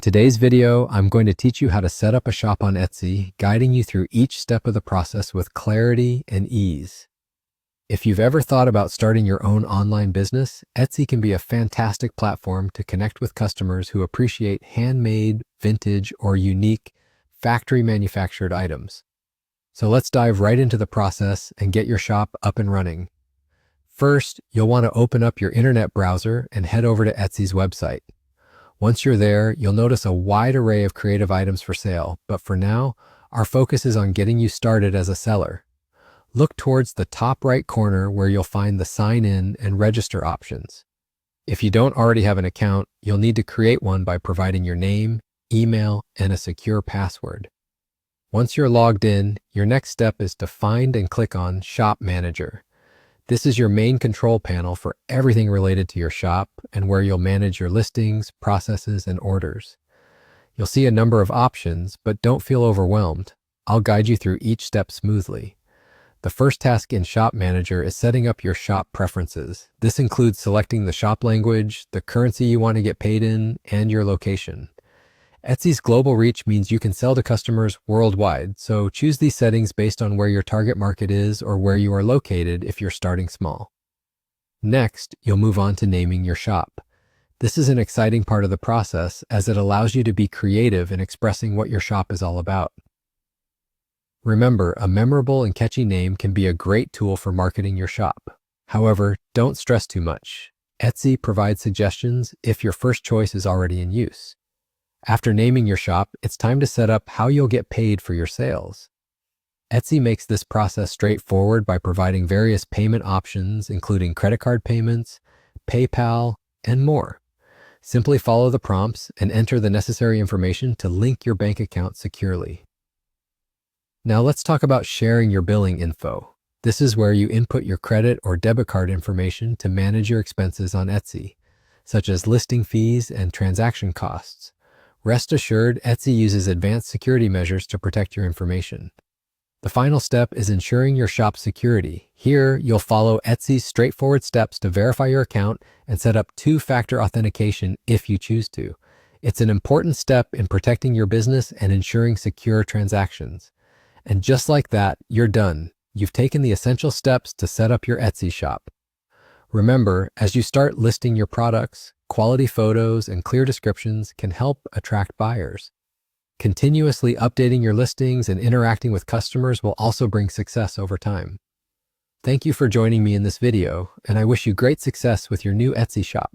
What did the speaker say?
today's video, I'm going to teach you how to set up a shop on Etsy, guiding you through each step of the process with clarity and ease. If you've ever thought about starting your own online business, Etsy can be a fantastic platform to connect with customers who appreciate handmade, vintage, or unique factory manufactured items. So let's dive right into the process and get your shop up and running. First, you'll want to open up your internet browser and head over to Etsy's website. Once you're there, you'll notice a wide array of creative items for sale, but for now, our focus is on getting you started as a seller. Look towards the top right corner where you'll find the sign in and register options. If you don't already have an account, you'll need to create one by providing your name, email, and a secure password. Once you're logged in, your next step is to find and click on Shop Manager. This is your main control panel for everything related to your shop and where you'll manage your listings, processes, and orders. You'll see a number of options, but don't feel overwhelmed. I'll guide you through each step smoothly. The first task in Shop Manager is setting up your shop preferences. This includes selecting the shop language, the currency you want to get paid in, and your location. Etsy's global reach means you can sell to customers worldwide, so choose these settings based on where your target market is or where you are located if you're starting small. Next, you'll move on to naming your shop. This is an exciting part of the process as it allows you to be creative in expressing what your shop is all about. Remember, a memorable and catchy name can be a great tool for marketing your shop. However, don't stress too much. Etsy provides suggestions if your first choice is already in use. After naming your shop, it's time to set up how you'll get paid for your sales. Etsy makes this process straightforward by providing various payment options, including credit card payments, PayPal, and more. Simply follow the prompts and enter the necessary information to link your bank account securely. Now let's talk about sharing your billing info. This is where you input your credit or debit card information to manage your expenses on Etsy, such as listing fees and transaction costs. Rest assured, Etsy uses advanced security measures to protect your information. The final step is ensuring your shop's security. Here, you'll follow Etsy's straightforward steps to verify your account and set up two-factor authentication if you choose to. It's an important step in protecting your business and ensuring secure transactions. And just like that, you're done. You've taken the essential steps to set up your Etsy shop. Remember, as you start listing your products, quality photos and clear descriptions can help attract buyers. Continuously updating your listings and interacting with customers will also bring success over time. Thank you for joining me in this video, and I wish you great success with your new Etsy shop.